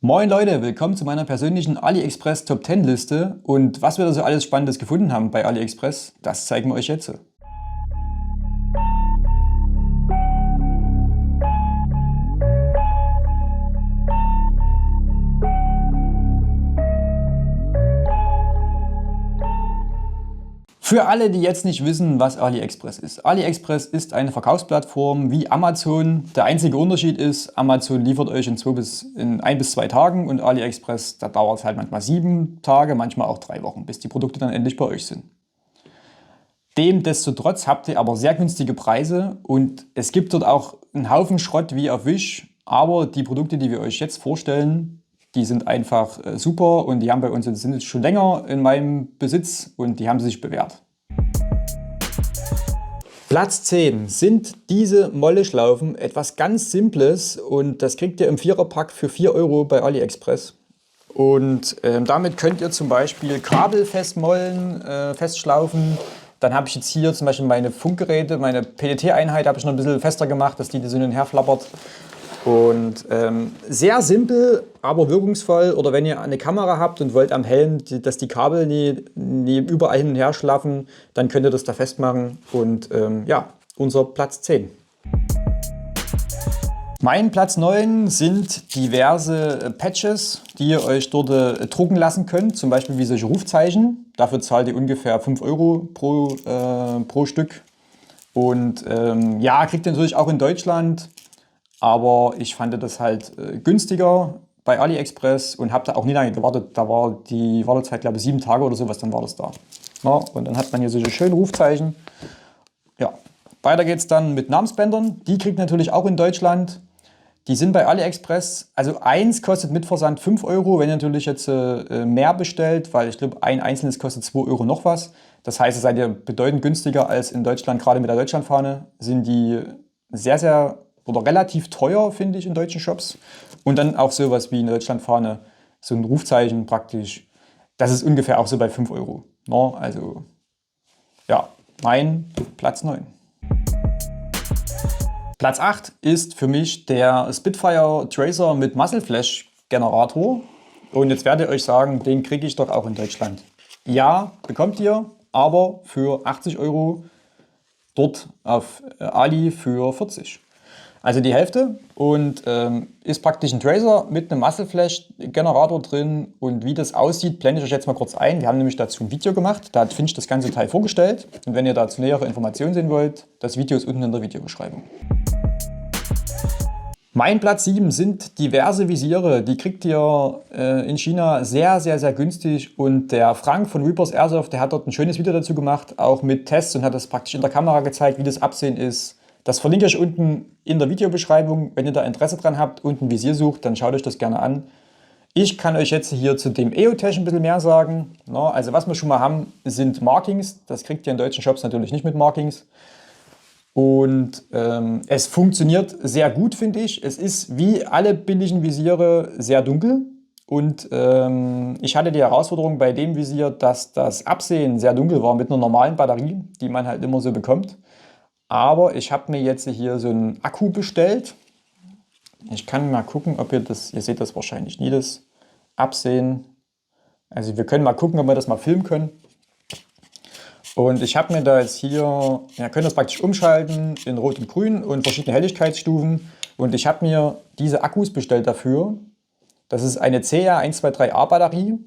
Moin Leute, willkommen zu meiner persönlichen AliExpress Top 10 Liste. Und was wir da so alles Spannendes gefunden haben bei AliExpress, das zeigen wir euch jetzt. Für alle, die jetzt nicht wissen, was AliExpress ist. AliExpress ist eine Verkaufsplattform wie Amazon. Der einzige Unterschied ist, Amazon liefert euch in 1 bis 2 Tagen und AliExpress, da dauert es halt manchmal 7 Tage, manchmal auch 3 Wochen, bis die Produkte dann endlich bei euch sind. Demdestotrotz habt ihr aber sehr günstige Preise und es gibt dort auch einen Haufen Schrott wie auf Wish, aber die Produkte, die wir euch jetzt vorstellen, die sind einfach super und die haben bei uns sind jetzt schon länger in meinem Besitz und die haben sich bewährt. Platz 10 sind diese Molle-Schlaufen, etwas ganz Simples und das kriegt ihr im 4er-Pack für 4 € bei AliExpress. Und damit könnt ihr zum Beispiel Kabel festmollen, festschlaufen. Dann habe ich jetzt hier zum Beispiel meine Funkgeräte, meine PDT-Einheit habe ich noch ein bisschen fester gemacht, dass die so hin und her flappert. Und sehr simpel, aber wirkungsvoll. Oder wenn ihr eine Kamera habt und wollt am Helm, dass die Kabel nie überall hin und her schlaffen, dann könnt ihr das da festmachen. Und ja, unser Platz 10. Mein Platz 9 sind diverse Patches, die ihr euch dort drucken lassen könnt. Zum Beispiel wie solche Rufzeichen. Dafür zahlt ihr ungefähr 5 € pro Stück. Und ja, kriegt ihr natürlich auch in Deutschland. Aber ich fand das halt günstiger bei AliExpress und habe da auch nie lange gewartet. Da war die Wartezeit, glaube ich, 7 Tage oder sowas, dann war das da. Ja, und dann hat man hier solche schönen Rufzeichen. Ja, weiter geht's dann mit Namensbändern. Die kriegt ihr natürlich auch in Deutschland. Die sind bei AliExpress, also eins kostet mit Versand 5 €, wenn ihr natürlich jetzt mehr bestellt, weil ich glaube, ein einzelnes kostet 2 € noch was. Das heißt, seid ihr bedeutend günstiger als in Deutschland, gerade mit der Deutschlandfahne sind die sehr, sehr oder relativ teuer, finde ich, in deutschen Shops. Und dann auch sowas wie eine Deutschlandfahne, so ein Rufzeichen praktisch. Das ist ungefähr auch so bei 5 €. No, also ja, mein Platz 9. Platz 8 ist für mich der Spitfire Tracer mit Muzzle Flash Generator. Und jetzt werdet ihr euch sagen, den kriege ich doch auch in Deutschland. Ja, bekommt ihr, aber für 80 €, dort auf Ali für 40. Also die Hälfte und ist praktisch ein Tracer mit einem Muzzle Flash Generator drin. Und wie das aussieht, blende ich euch jetzt mal kurz ein. Wir haben nämlich dazu ein Video gemacht, da hat Finch das ganze Teil vorgestellt. Und wenn ihr dazu nähere Informationen sehen wollt, das Video ist unten in der Videobeschreibung. Mein Platz 7 sind diverse Visiere. Die kriegt ihr in China sehr, sehr, sehr günstig. Und der Frank von Reapers Airsoft, der hat dort ein schönes Video dazu gemacht, auch mit Tests und hat das praktisch in der Kamera gezeigt, wie das Absehen ist. Das verlinke ich unten in der Videobeschreibung. Wenn ihr da Interesse dran habt und ein Visier sucht, dann schaut euch das gerne an. Ich kann euch jetzt hier zu dem EOTech ein bisschen mehr sagen. Also was wir schon mal haben, sind Markings. Das kriegt ihr in deutschen Shops natürlich nicht mit Markings. Und es funktioniert sehr gut, finde ich. Es ist wie alle billigen Visiere sehr dunkel. Und ich hatte die Herausforderung bei dem Visier, dass das Absehen sehr dunkel war mit einer normalen Batterie, die man halt immer so bekommt. Aber ich habe mir jetzt hier so einen Akku bestellt. Ich kann mal gucken, ob ihr seht das wahrscheinlich nie, das Absehen. Also wir können mal gucken, ob wir das mal filmen können. Und ich habe mir da jetzt hier, ihr könnt das praktisch umschalten in Rot und Grün und verschiedene Helligkeitsstufen. Und ich habe mir diese Akkus bestellt dafür. Das ist eine CR123A Batterie.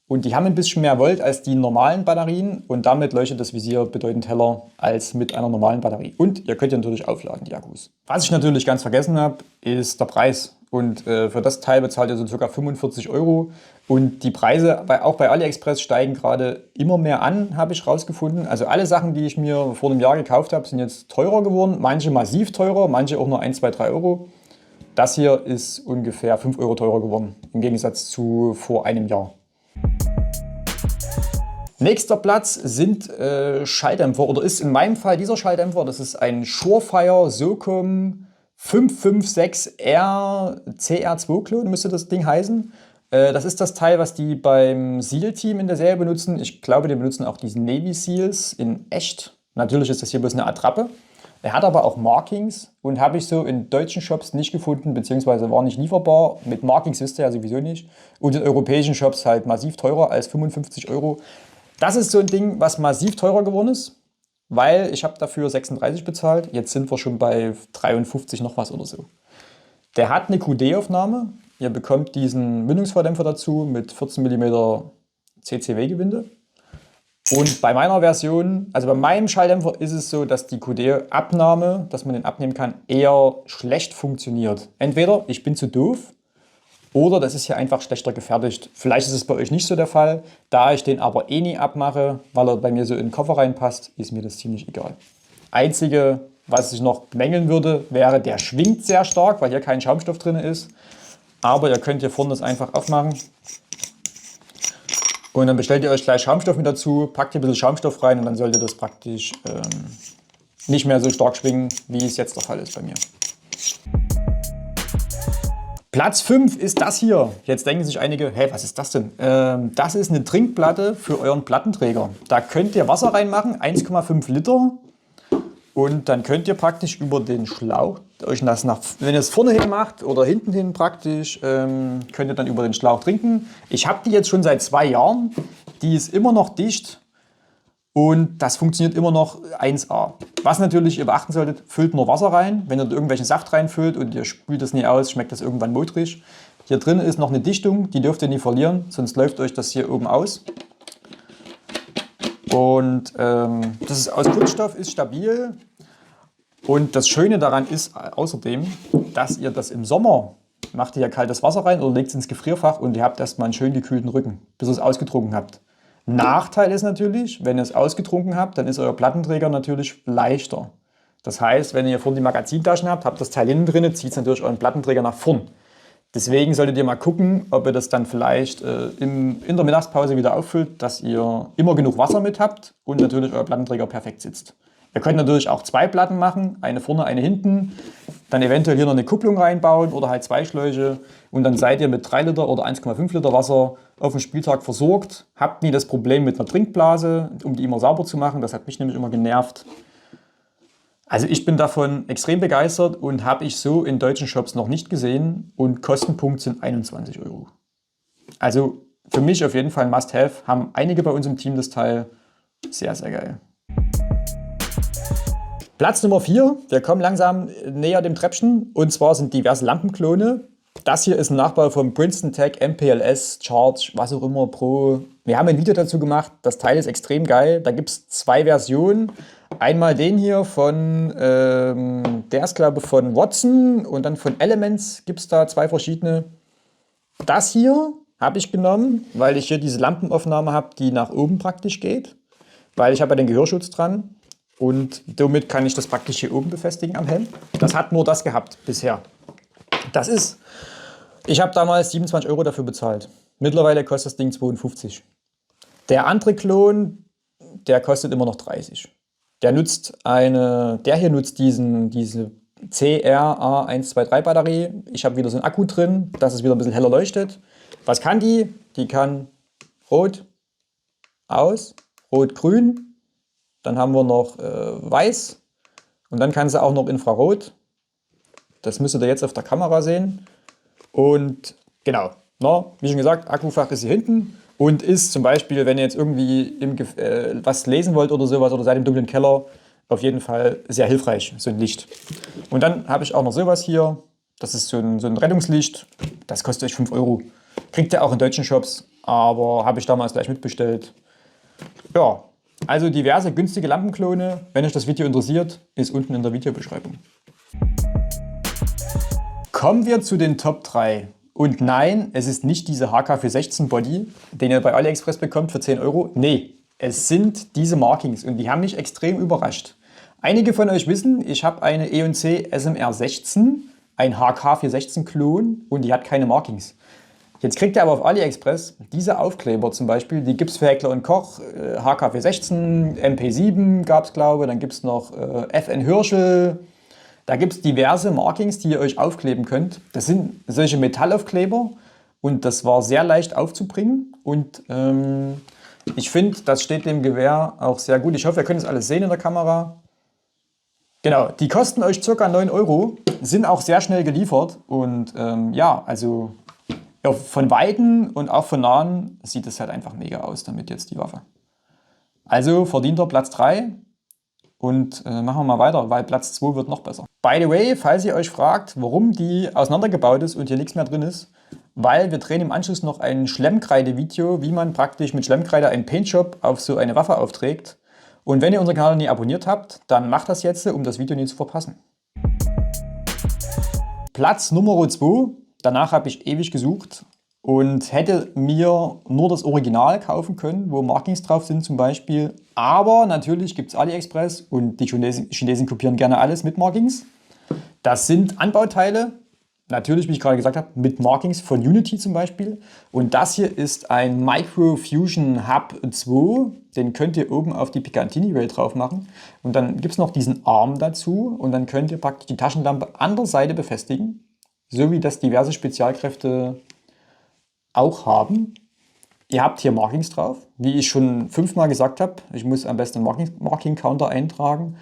Und die haben ein bisschen mehr Volt als die normalen Batterien und damit leuchtet das Visier bedeutend heller als mit einer normalen Batterie. Und ihr könnt ja natürlich aufladen, die Akkus. Was ich natürlich ganz vergessen habe, ist der Preis. Und für das Teil bezahlt ihr so ca. 45 €. Und die Preise auch bei AliExpress steigen gerade immer mehr an, habe ich rausgefunden. Also alle Sachen, die ich mir vor einem Jahr gekauft habe, sind jetzt teurer geworden. Manche massiv teurer, manche auch nur 1, 2, 3 €. Das hier ist ungefähr 5 € teurer geworden, im Gegensatz zu vor einem Jahr. Nächster Platz sind Schalldämpfer oder ist in meinem Fall dieser Schalldämpfer. Das ist ein Surefire SOCOM 556R CR2-Klon, müsste das Ding heißen. Das ist das Teil, was die beim SEAL-Team in der Serie benutzen. Ich glaube, die benutzen auch diesen Navy Seals in echt. Natürlich ist das hier bloß eine Attrappe. Er hat aber auch Markings und habe ich so in deutschen Shops nicht gefunden, beziehungsweise war nicht lieferbar. Mit Markings wisst ihr ja sowieso nicht. Und in europäischen Shops halt massiv teurer als 55 Euro. Das ist so ein Ding, was massiv teurer geworden ist, weil ich habe dafür 36 bezahlt. Jetzt sind wir schon bei 53 noch was oder so. Der hat eine QD-Aufnahme. Ihr bekommt diesen Mündungsverdämpfer dazu mit 14 mm CCW-Gewinde. Und bei meiner Version, also bei meinem Schalldämpfer ist es so, dass die QD-Abnahme, dass man den abnehmen kann, eher schlecht funktioniert. Entweder ich bin zu doof oder das ist hier einfach schlechter gefertigt. Vielleicht ist es bei euch nicht so der Fall. Da ich den aber eh nie abmache, weil er bei mir so in den Koffer reinpasst, ist mir das ziemlich egal. Einzige, was ich noch bemängeln würde, wäre, der schwingt sehr stark, weil hier kein Schaumstoff drin ist. Aber ihr könnt hier vorne das einfach aufmachen. Und dann bestellt ihr euch gleich Schaumstoff mit dazu, packt hier ein bisschen Schaumstoff rein und dann sollte das praktisch nicht mehr so stark schwingen, wie es jetzt der Fall ist bei mir. Platz 5 ist das hier. Jetzt denken sich einige, hey, was ist das denn? Das ist eine Trinkplatte für euren Plattenträger. Da könnt ihr Wasser reinmachen, 1,5 Liter. Und dann könnt ihr praktisch über den Schlauch, euch das wenn ihr es vorne hin macht oder hinten hin praktisch, könnt ihr dann über den Schlauch trinken. Ich habe die jetzt schon seit 2 Jahren. Die ist immer noch dicht und das funktioniert immer noch 1A. Was natürlich ihr beachten solltet, füllt nur Wasser rein. Wenn ihr da irgendwelchen Saft reinfüllt und ihr spült das nie aus, schmeckt das irgendwann modrig. Hier drin ist noch eine Dichtung, die dürft ihr nie verlieren, sonst läuft euch das hier oben aus. Und das ist aus Kunststoff, ist stabil. Und das Schöne daran ist außerdem, dass ihr das im Sommer, macht ihr ja kaltes Wasser rein oder legt es ins Gefrierfach und ihr habt erstmal einen schön gekühlten Rücken, bis ihr es ausgetrunken habt. Nachteil ist natürlich, wenn ihr es ausgetrunken habt, dann ist euer Plattenträger natürlich leichter. Das heißt, wenn ihr vorne die Magazintaschen habt, habt das Teil innen drin, zieht es natürlich euren Plattenträger nach vorn. Deswegen solltet ihr mal gucken, ob ihr das dann vielleicht in der Mittagspause wieder auffüllt, dass ihr immer genug Wasser mit habt und natürlich euer Plattenträger perfekt sitzt. Ihr könnt natürlich auch 2 Platten machen, eine vorne, eine hinten, dann eventuell hier noch eine Kupplung reinbauen oder halt 2 Schläuche und dann seid ihr mit 3 Liter oder 1,5 Liter Wasser auf dem Spieltag versorgt. Habt nie das Problem mit einer Trinkblase, um die immer sauber zu machen, das hat mich nämlich immer genervt. Also ich bin davon extrem begeistert und habe ich so in deutschen Shops noch nicht gesehen und Kostenpunkt sind 21 Euro. Also für mich auf jeden Fall ein Must-Have, haben einige bei uns im Team das Teil, sehr, sehr geil. Platz Nummer 4, wir kommen langsam näher dem Treppchen und zwar sind diverse Lampenklone. Das hier ist ein Nachbau vom Princeton Tech MPLS Charge, was auch immer Pro. Wir haben ein Video dazu gemacht, das Teil ist extrem geil. Da gibt es 2 Versionen. Einmal den hier von, der ist glaube ich von Watson und dann von Elements gibt es da 2 verschiedene. Das hier habe ich genommen, weil ich hier diese Lampenaufnahme habe, die nach oben praktisch geht. Weil ich habe ja den Gehörschutz dran. Und somit kann ich das praktisch hier oben befestigen am Helm. Das hat nur das gehabt bisher. Ich habe damals 27 Euro dafür bezahlt. Mittlerweile kostet das Ding 52. Der andere Klon, der kostet immer noch 30. Der hier nutzt diese CRA123 Batterie. Ich habe wieder so einen Akku drin, dass es wieder ein bisschen heller leuchtet. Was kann die? Die kann rot, aus, rot-grün. Dann haben wir noch weiß und dann kann sie auch noch Infrarot. Das müsstet ihr jetzt auf der Kamera sehen. Und genau, wie schon gesagt, Akkufach ist hier hinten und ist zum Beispiel, wenn ihr jetzt irgendwie was lesen wollt oder sowas oder seid im dunklen Keller, auf jeden Fall sehr hilfreich, so ein Licht. Und dann habe ich auch noch sowas hier. Das ist so ein Rettungslicht. Das kostet euch 5 Euro. Kriegt ihr auch in deutschen Shops, aber habe ich damals gleich mitbestellt. Ja. Also diverse günstige Lampenklone. Wenn euch das Video interessiert, ist unten in der Videobeschreibung. Kommen wir zu den Top 3. Und nein, es ist nicht diese HK416 Body, den ihr bei AliExpress bekommt für 10 Euro. Nee, es sind diese Markings und die haben mich extrem überrascht. Einige von euch wissen, ich habe eine E&C SMR16, ein HK416 Klon und die hat keine Markings. Jetzt kriegt ihr aber auf AliExpress diese Aufkleber zum Beispiel, die gibt es für Heckler & Koch, HK416, MP7 gab es glaube ich, dann gibt es noch FN Hirschel. Da gibt es diverse Markings, die ihr euch aufkleben könnt. Das sind solche Metallaufkleber und das war sehr leicht aufzubringen und ich finde, das steht dem Gewehr auch sehr gut. Ich hoffe, ihr könnt es alles sehen in der Kamera. Genau, die kosten euch ca. 9 Euro, sind auch sehr schnell geliefert und ja, also ja, von Weitem und auch von Nahen sieht es halt einfach mega aus damit jetzt die Waffe. Also verdient er Platz 3 und machen wir mal weiter, weil Platz 2 wird noch besser. By the way, falls ihr euch fragt, warum die auseinandergebaut ist und hier nichts mehr drin ist, weil wir drehen im Anschluss noch ein Schlemmkreide-Video, wie man praktisch mit Schlemmkreide einen Paintjob auf so eine Waffe aufträgt. Und wenn ihr unseren Kanal noch nie abonniert habt, dann macht das jetzt, um das Video nicht zu verpassen. Platz Nummer 2, danach habe ich ewig gesucht und hätte mir nur das Original kaufen können, wo Markings drauf sind zum Beispiel. Aber natürlich gibt es AliExpress und die Chinesen kopieren gerne alles mit Markings. Das sind Anbauteile, natürlich, wie ich gerade gesagt habe, mit Markings von Unity zum Beispiel. Und das hier ist ein Micro Fusion Hub 2. Den könnt ihr oben auf die Picatinny Rail drauf machen. Und dann gibt es noch diesen Arm dazu. Und dann könnt ihr praktisch die Taschenlampe an der Seite befestigen. So wie das diverse Spezialkräfte auch haben. Ihr habt hier Markings drauf. Wie ich schon 5-mal gesagt habe, ich muss am besten einen Marking Counter eintragen.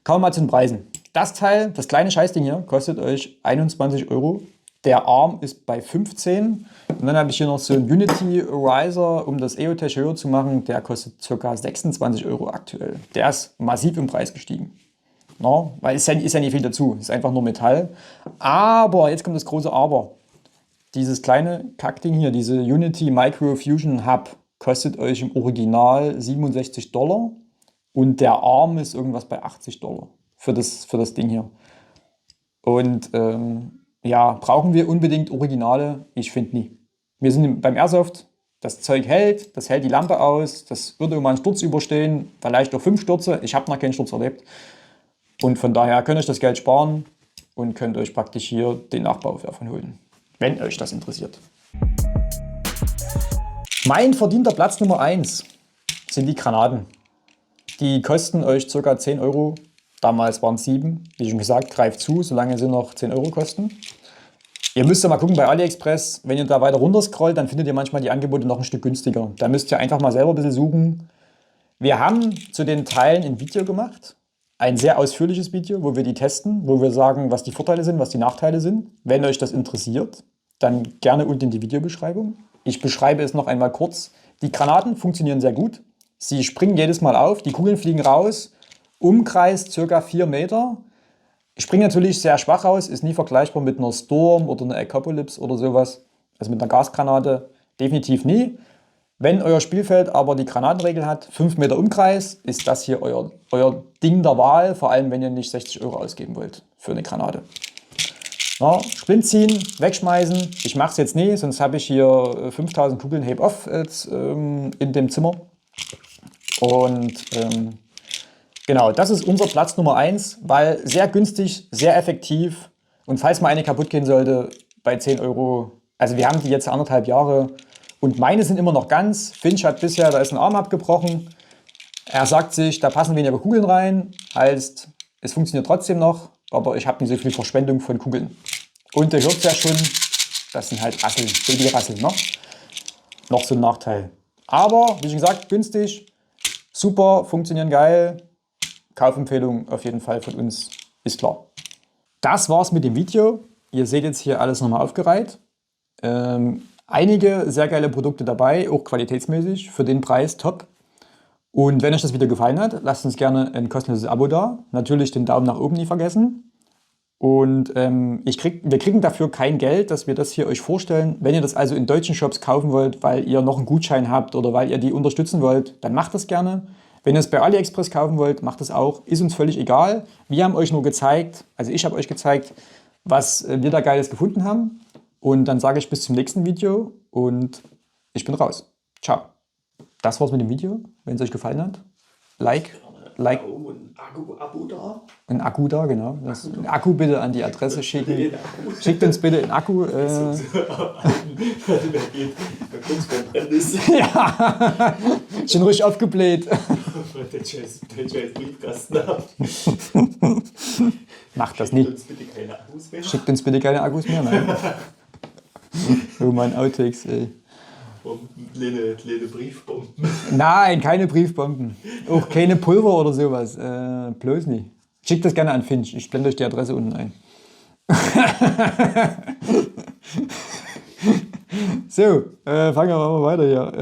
Kommen wir mal zu den Preisen. Das Teil, das kleine Scheißding hier, kostet euch 21 Euro. Der Arm ist bei 15. Und dann habe ich hier noch so einen Unity Riser, um das EOTech höher zu machen. Der kostet ca. 26 Euro aktuell. Der ist massiv im Preis gestiegen. No, weil ist ja nicht viel dazu, ist einfach nur Metall. Aber, jetzt kommt das große Aber. Dieses kleine Kackding hier, diese Unity Micro Fusion Hub, kostet euch im Original 67 Dollar. Und der Arm ist irgendwas bei 80 Dollar für das Ding hier. Und ja, brauchen wir unbedingt Originale? Ich finde nie. Wir sind beim Airsoft, das Zeug hält, das hält die Lampe aus, das würde mal einen Sturz überstehen, vielleicht auch 5 Stürze. Ich habe noch keinen Sturz erlebt. Und von daher könnt ihr euch das Geld sparen und könnt euch praktisch hier den Nachbau davon holen, wenn euch das interessiert. Mein verdienter Platz Nummer 1 sind die Granaten. Die kosten euch ca. 10 Euro. Damals waren es 7. Wie schon gesagt, greift zu, solange sie noch 10 Euro kosten. Ihr müsst ja mal gucken bei AliExpress, wenn ihr da weiter runter scrollt, dann findet ihr manchmal die Angebote noch ein Stück günstiger. Da müsst ihr einfach mal selber ein bisschen suchen. Wir haben zu den Teilen ein Video gemacht. Ein sehr ausführliches Video, wo wir die testen, wo wir sagen, was die Vorteile sind, was die Nachteile sind. Wenn euch das interessiert, dann gerne unten in die Videobeschreibung. Ich beschreibe es noch einmal kurz. Die Granaten funktionieren sehr gut. Sie springen jedes Mal auf, die Kugeln fliegen raus, Umkreis ca. 4 Meter. Springen natürlich sehr schwach raus, ist nie vergleichbar mit einer Storm oder einer Apocalypse oder sowas. Also mit einer Gasgranate definitiv nie. Wenn euer Spielfeld aber die Granatenregel hat, 5 Meter Umkreis, ist das hier euer Ding der Wahl, vor allem wenn ihr nicht 60 Euro ausgeben wollt für eine Granate. Ja, Splint ziehen, wegschmeißen. Ich mache es jetzt nie, sonst habe ich hier 5000 Kugeln Heb-Off in dem Zimmer. Und genau, das ist unser Platz Nummer 1, weil sehr günstig, sehr effektiv. Und falls mal eine kaputt gehen sollte, bei 10 Euro, also wir haben die jetzt 1,5 Jahre und meine sind immer noch ganz. Finch hat bisher, da ist ein Arm abgebrochen. Er sagt sich, da passen weniger Kugeln rein, heißt, es funktioniert trotzdem noch, aber ich habe nicht so viel Verschwendung von Kugeln. Und ihr hört es ja schon, das sind halt Rasseln, Babyrasseln, ne? Noch so ein Nachteil. Aber, wie schon gesagt, günstig, super, funktionieren geil. Kaufempfehlung auf jeden Fall von uns, ist klar. Das war's mit dem Video. Ihr seht jetzt hier alles nochmal aufgereiht. Einige sehr geile Produkte dabei, auch qualitätsmäßig, für den Preis top. Und wenn euch das Video gefallen hat, lasst uns gerne ein kostenloses Abo da. Natürlich den Daumen nach oben nie vergessen. Und wir kriegen dafür kein Geld, dass wir das hier euch vorstellen. Wenn ihr das also in deutschen Shops kaufen wollt, weil ihr noch einen Gutschein habt oder weil ihr die unterstützen wollt, dann macht das gerne. Wenn ihr es bei AliExpress kaufen wollt, macht das auch. Ist uns völlig egal. Wir haben euch nur gezeigt, also ich habe euch gezeigt, was wir da Geiles gefunden haben. Und dann sage ich bis zum nächsten Video und ich bin raus. Ciao. Das war's mit dem Video. Wenn es euch gefallen hat, Like. Ein Abo da. Ein Akku da, genau. Ein Akku bitte an die Adresse schicken. Schickt uns bitte einen Akku. Der kurz vorm Brennen ist. Ja, schon richtig aufgebläht. Der scheiß Briefkasten ab. Macht das nicht. Schickt uns bitte keine Akkus mehr. Schickt uns bitte keine Akkus mehr, nein. Oh mein Outtakes, ey. Kleine Briefbomben. Nein, keine Briefbomben. Auch keine Pulver oder sowas. Bloß nicht. Schickt das gerne an Finch. Ich blende euch die Adresse unten ein. So, fangen wir mal weiter hier.